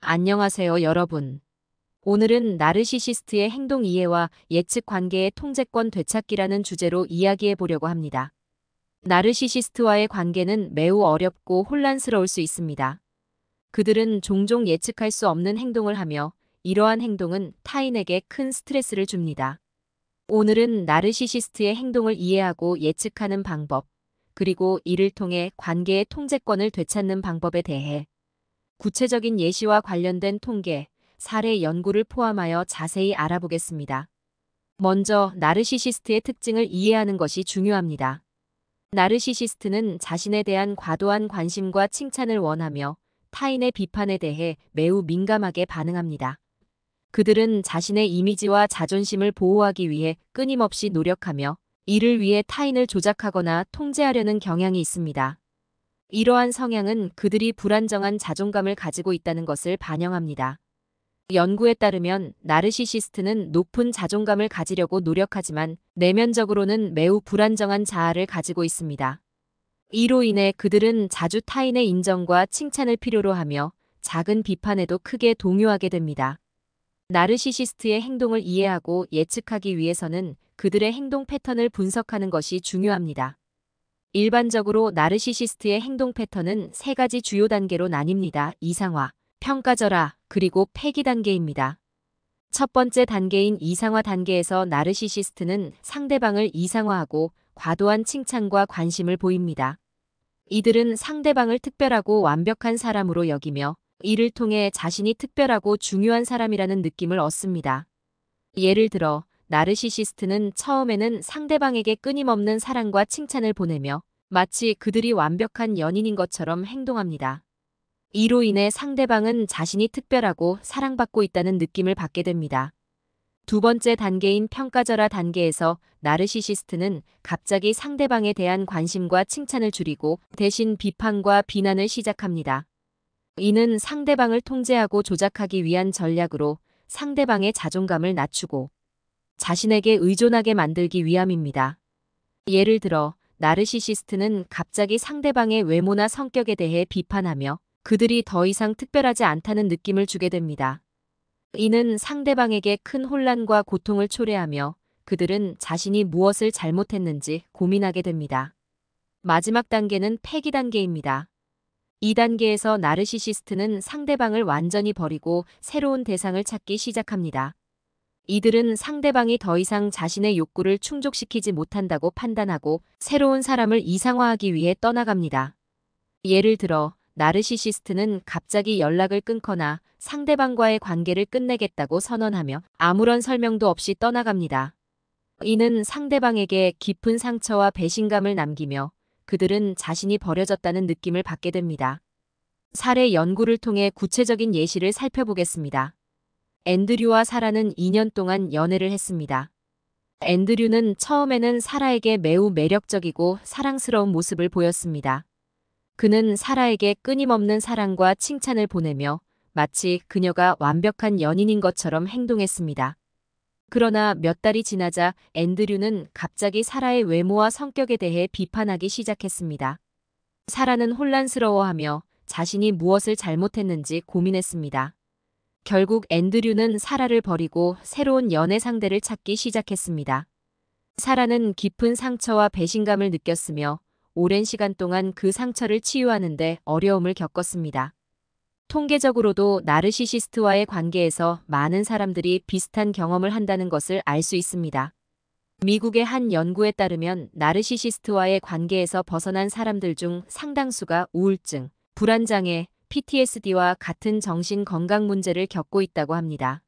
안녕하세요, 여러분. 오늘은 나르시시스트의 행동 이해와 예측 관계의 통제권 되찾기라는 주제로 이야기해 보려고 합니다. 나르시시스트와의 관계는 매우 어렵고 혼란스러울 수 있습니다. 그들은 종종 예측할 수 없는 행동을 하며 이러한 행동은 타인에게 큰 스트레스를 줍니다. 오늘은 나르시시스트의 행동을 이해하고 예측하는 방법, 그리고 이를 통해 관계의 통제권을 되찾는 방법에 대해 구체적인 예시와 관련된 통계, 사례 연구를 포함하여 자세히 알아보겠습니다. 먼저 나르시시스트의 특징을 이해하는 것이 중요합니다. 나르시시스트는 자신에 대한 과도한 관심과 칭찬을 원하며 타인의 비판에 대해 매우 민감하게 반응합니다. 그들은 자신의 이미지와 자존심을 보호하기 위해 끊임없이 노력하며 이를 위해 타인을 조작하거나 통제하려는 경향이 있습니다. 이러한 성향은 그들이 불안정한 자존감을 가지고 있다는 것을 반영합니다. 연구에 따르면 나르시시스트는 높은 자존감을 가지려고 노력하지만 내면적으로는 매우 불안정한 자아를 가지고 있습니다. 이로 인해 그들은 자주 타인의 인정과 칭찬을 필요로 하며 작은 비판에도 크게 동요하게 됩니다. 나르시시스트의 행동을 이해하고 예측하기 위해서는 그들의 행동 패턴을 분석하는 것이 중요합니다. 일반적으로 나르시시스트의 행동 패턴은 세 가지 주요 단계로 나뉩니다. 이상화, 평가절하, 그리고 폐기 단계입니다. 첫 번째 단계인 이상화 단계에서 나르시시스트는 상대방을 이상화하고 과도한 칭찬과 관심을 보입니다. 이들은 상대방을 특별하고 완벽한 사람으로 여기며 이를 통해 자신이 특별하고 중요한 사람이라는 느낌을 얻습니다. 예를 들어 나르시시스트는 처음에는 상대방에게 끊임없는 사랑과 칭찬을 보내며 마치 그들이 완벽한 연인인 것처럼 행동합니다. 이로 인해 상대방은 자신이 특별하고 사랑받고 있다는 느낌을 받게 됩니다. 두 번째 단계인 평가절하 단계에서 나르시시스트는 갑자기 상대방에 대한 관심과 칭찬을 줄이고 대신 비판과 비난을 시작합니다. 이는 상대방을 통제하고 조작하기 위한 전략으로 상대방의 자존감을 낮추고 자신에게 의존하게 만들기 위함입니다. 예를 들어 나르시시스트는 갑자기 상대방의 외모나 성격에 대해 비판하며 그들이 더 이상 특별하지 않다는 느낌을 주게 됩니다. 이는 상대방에게 큰 혼란과 고통을 초래하며 그들은 자신이 무엇을 잘못했는지 고민하게 됩니다. 마지막 단계는 폐기 단계입니다. 이 단계에서 나르시시스트는 상대방을 완전히 버리고 새로운 대상을 찾기 시작합니다. 이들은 상대방이 더 이상 자신의 욕구를 충족시키지 못한다고 판단하고 새로운 사람을 이상화하기 위해 떠나갑니다. 예를 들어 나르시시스트는 갑자기 연락을 끊거나 상대방과의 관계를 끝내겠다고 선언하며 아무런 설명도 없이 떠나갑니다. 이는 상대방에게 깊은 상처와 배신감을 남기며 그들은 자신이 버려졌다는 느낌을 받게 됩니다. 사례 연구를 통해 구체적인 예시를 살펴보겠습니다. 앤드류와 사라는 2년 동안 연애를 했습니다. 앤드류는 처음에는 사라에게 매우 매력적이고 사랑스러운 모습을 보였습니다. 그는 사라에게 끊임없는 사랑과 칭찬을 보내며 마치 그녀가 완벽한 연인인 것처럼 행동했습니다. 그러나 몇 달이 지나자 앤드류는 갑자기 사라의 외모와 성격에 대해 비판하기 시작했습니다. 사라는 혼란스러워하며 자신이 무엇을 잘못했는지 고민했습니다. 결국 앤드류는 사라를 버리고 새로운 연애 상대를 찾기 시작했습니다. 사라는 깊은 상처와 배신감을 느꼈으며 오랜 시간 동안 그 상처를 치유하는 데 어려움을 겪었습니다. 통계적으로도 나르시시스트와의 관계에서 많은 사람들이 비슷한 경험을 한다는 것을 알 수 있습니다. 미국의 한 연구에 따르면 나르시시스트와의 관계에서 벗어난 사람들 중 상당수가 우울증, 불안장애, PTSD와 같은 정신 건강 문제를 겪고 있다고 합니다.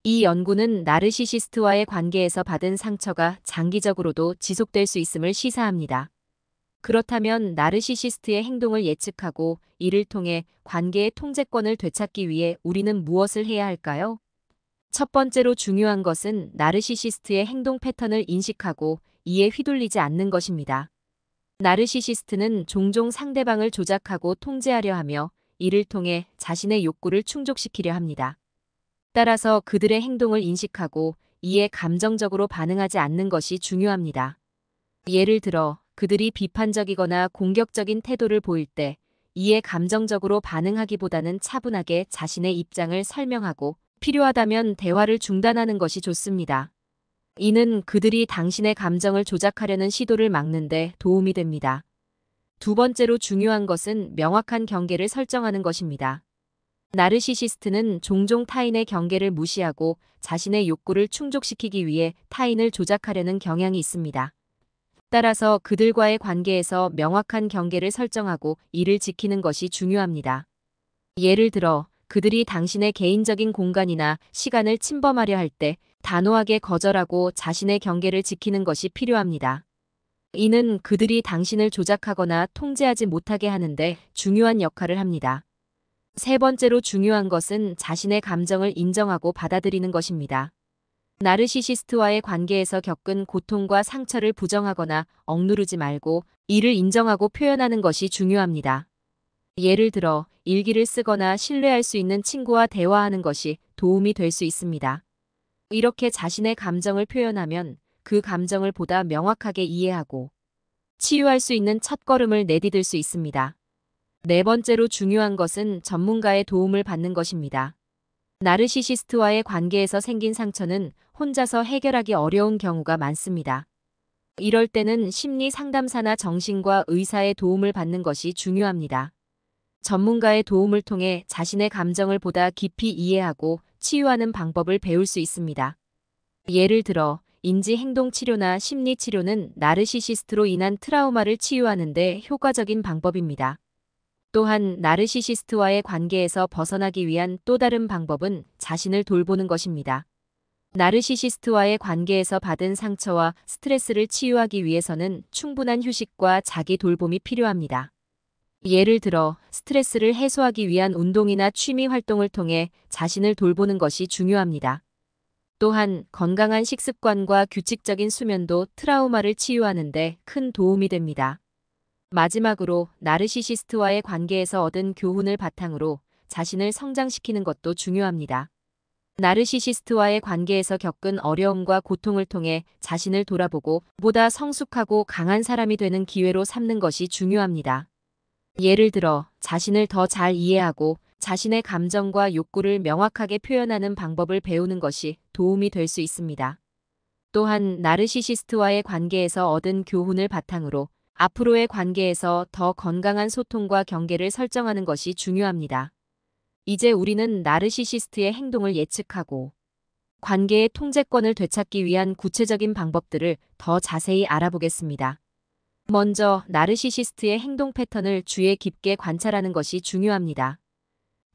이 연구는 나르시시스트와의 관계에서 받은 상처가 장기적으로도 지속될 수 있음을 시사합니다. 그렇다면 나르시시스트의 행동을 예측하고 이를 통해 관계의 통제권을 되찾기 위해 우리는 무엇을 해야 할까요? 첫 번째로 중요한 것은 나르시시스트의 행동 패턴을 인식하고 이에 휘둘리지 않는 것입니다. 나르시시스트는 종종 상대방을 조작하고 통제하려 하며 이를 통해 자신의 욕구를 충족시키려 합니다. 따라서 그들의 행동을 인식하고 이에 감정적으로 반응하지 않는 것이 중요합니다. 예를 들어 그들이 비판적이거나 공격적인 태도를 보일 때 이에 감정적으로 반응하기보다는 차분하게 자신의 입장을 설명하고 필요하다면 대화를 중단하는 것이 좋습니다. 이는 그들이 당신의 감정을 조작하려는 시도를 막는 데 도움이 됩니다. 두 번째로 중요한 것은 명확한 경계를 설정하는 것입니다. 나르시시스트는 종종 타인의 경계를 무시하고 자신의 욕구를 충족시키기 위해 타인을 조작하려는 경향이 있습니다. 따라서 그들과의 관계에서 명확한 경계를 설정하고 이를 지키는 것이 중요합니다. 예를 들어 그들이 당신의 개인적인 공간이나 시간을 침범하려 할 때 단호하게 거절하고 자신의 경계를 지키는 것이 필요합니다. 이는 그들이 당신을 조작하거나 통제하지 못하게 하는데 중요한 역할을 합니다. 세 번째로 중요한 것은 자신의 감정을 인정하고 받아들이는 것입니다. 나르시시스트와의 관계에서 겪은 고통과 상처를 부정하거나 억누르지 말고 이를 인정하고 표현하는 것이 중요합니다. 예를 들어 일기를 쓰거나 신뢰할 수 있는 친구와 대화하는 것이 도움이 될 수 있습니다. 이렇게 자신의 감정을 표현하면 그 감정을 보다 명확하게 이해하고 치유할 수 있는 첫걸음을 내디딜 수 있습니다. 네 번째로 중요한 것은 전문가의 도움을 받는 것입니다. 나르시시스트와의 관계에서 생긴 상처는 혼자서 해결하기 어려운 경우가 많습니다. 이럴 때는 심리 상담사나 정신과 의사의 도움을 받는 것이 중요합니다. 전문가의 도움을 통해 자신의 감정을 보다 깊이 이해하고 치유하는 방법을 배울 수 있습니다. 예를 들어 인지행동치료나 심리치료는 나르시시스트로 인한 트라우마를 치유하는 데 효과적인 방법입니다. 또한 나르시시스트와의 관계에서 벗어나기 위한 또 다른 방법은 자신을 돌보는 것입니다. 나르시시스트와의 관계에서 받은 상처와 스트레스를 치유하기 위해서는 충분한 휴식과 자기 돌봄이 필요합니다. 예를 들어 스트레스를 해소하기 위한 운동이나 취미 활동을 통해 자신을 돌보는 것이 중요합니다. 또한 건강한 식습관과 규칙적인 수면도 트라우마를 치유하는 데 큰 도움이 됩니다. 마지막으로 나르시시스트와의 관계에서 얻은 교훈을 바탕으로 자신을 성장시키는 것도 중요합니다. 나르시시스트와의 관계에서 겪은 어려움과 고통을 통해 자신을 돌아보고 보다 성숙하고 강한 사람이 되는 기회로 삼는 것이 중요합니다. 예를 들어 자신을 더 잘 이해하고 자신의 감정과 욕구를 명확하게 표현하는 방법을 배우는 것이 도움이 될 수 있습니다. 또한 나르시시스트와의 관계에서 얻은 교훈을 바탕으로 앞으로의 관계에서 더 건강한 소통과 경계를 설정하는 것이 중요합니다. 이제 우리는 나르시시스트의 행동을 예측하고 관계의 통제권을 되찾기 위한 구체적인 방법들을 더 자세히 알아보겠습니다. 먼저 나르시시스트의 행동 패턴을 주의 깊게 관찰하는 것이 중요합니다.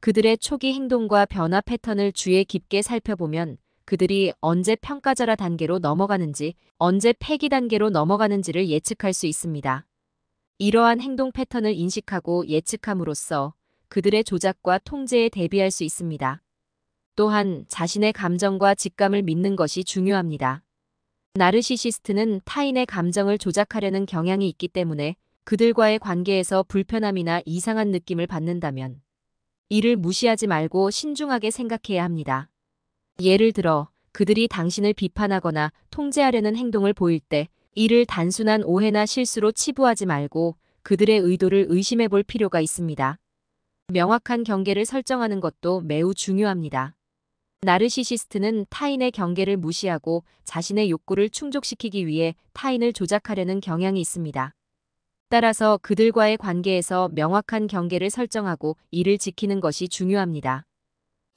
그들의 초기 행동과 변화 패턴을 주의 깊게 살펴보면 그들이 언제 평가절하 단계로 넘어가는지, 언제 폐기 단계로 넘어가는지를 예측할 수 있습니다. 이러한 행동 패턴을 인식하고 예측함으로써 그들의 조작과 통제에 대비할 수 있습니다. 또한 자신의 감정과 직감을 믿는 것이 중요합니다. 나르시시스트는 타인의 감정을 조작하려는 경향이 있기 때문에 그들과의 관계에서 불편함이나 이상한 느낌을 받는다면 이를 무시하지 말고 신중하게 생각해야 합니다. 예를 들어 그들이 당신을 비판하거나 통제하려는 행동을 보일 때 이를 단순한 오해나 실수로 치부하지 말고 그들의 의도를 의심해 볼 필요가 있습니다. 명확한 경계를 설정하는 것도 매우 중요합니다. 나르시시스트는 타인의 경계를 무시하고 자신의 욕구를 충족시키기 위해 타인을 조작하려는 경향이 있습니다. 따라서 그들과의 관계에서 명확한 경계를 설정하고 이를 지키는 것이 중요합니다.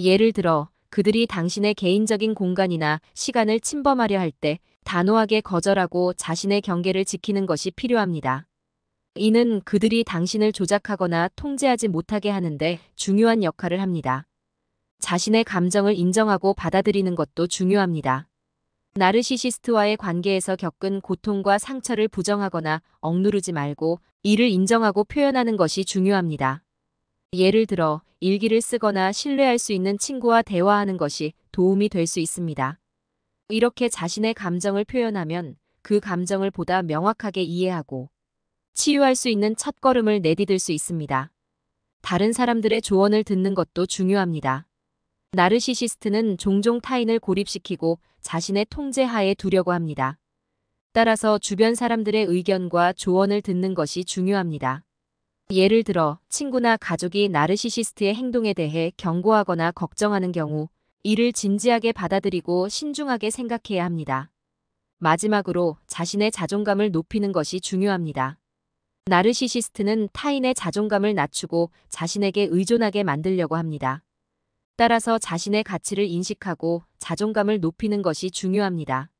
예를 들어 그들이 당신의 개인적인 공간이나 시간을 침범하려 할 때 단호하게 거절하고 자신의 경계를 지키는 것이 필요합니다. 이는 그들이 당신을 조작하거나 통제하지 못하게 하는데 중요한 역할을 합니다. 자신의 감정을 인정하고 받아들이는 것도 중요합니다. 나르시시스트와의 관계에서 겪은 고통과 상처를 부정하거나 억누르지 말고 이를 인정하고 표현하는 것이 중요합니다. 예를 들어 일기를 쓰거나 신뢰할 수 있는 친구와 대화하는 것이 도움이 될 수 있습니다. 이렇게 자신의 감정을 표현하면 그 감정을 보다 명확하게 이해하고 치유할 수 있는 첫걸음을 내디딜 수 있습니다. 다른 사람들의 조언을 듣는 것도 중요합니다. 나르시시스트는 종종 타인을 고립시키고 자신의 통제 하에 두려고 합니다. 따라서 주변 사람들의 의견과 조언을 듣는 것이 중요합니다. 예를 들어 친구나 가족이 나르시시스트의 행동에 대해 경고하거나 걱정하는 경우 이를 진지하게 받아들이고 신중하게 생각해야 합니다. 마지막으로 자신의 자존감을 높이는 것이 중요합니다. 나르시시스트는 타인의 자존감을 낮추고 자신에게 의존하게 만들려고 합니다. 따라서 자신의 가치를 인식하고 자존감을 높이는 것이 중요합니다.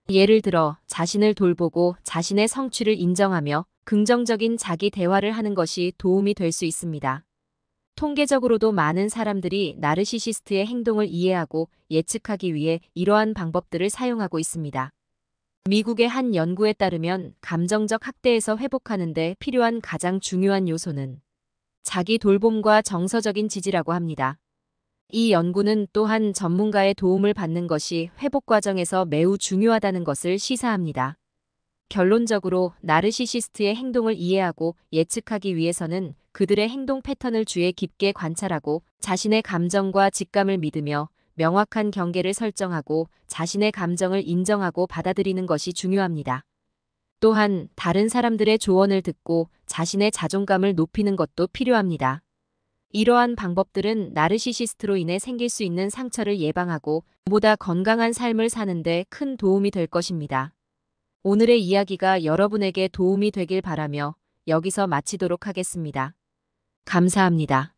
예를 들어 자신을 돌보고 자신의 성취를 인정하며 긍정적인 자기 대화를 하는 것이 도움이 될 수 있습니다. 통계적으로도 많은 사람들이 나르시시스트의 행동을 이해하고 예측하기 위해 이러한 방법들을 사용하고 있습니다. 미국의 한 연구에 따르면 감정적 학대에서 회복하는 데 필요한 가장 중요한 요소는 자기 돌봄과 정서적인 지지라고 합니다. 이 연구는 또한 전문가의 도움을 받는 것이 회복 과정에서 매우 중요하다는 것을 시사합니다. 결론적으로 나르시시스트의 행동을 이해하고 예측하기 위해서는 그들의 행동 패턴을 주의 깊게 관찰하고 자신의 감정과 직감을 믿으며 명확한 경계를 설정하고 자신의 감정을 인정하고 받아들이는 것이 중요합니다. 또한 다른 사람들의 조언을 듣고 자신의 자존감을 높이는 것도 필요합니다. 이러한 방법들은 나르시시스트로 인해 생길 수 있는 상처를 예방하고 보다 건강한 삶을 사는 데 큰 도움이 될 것입니다. 오늘의 이야기가 여러분에게 도움이 되길 바라며 여기서 마치도록 하겠습니다. 감사합니다.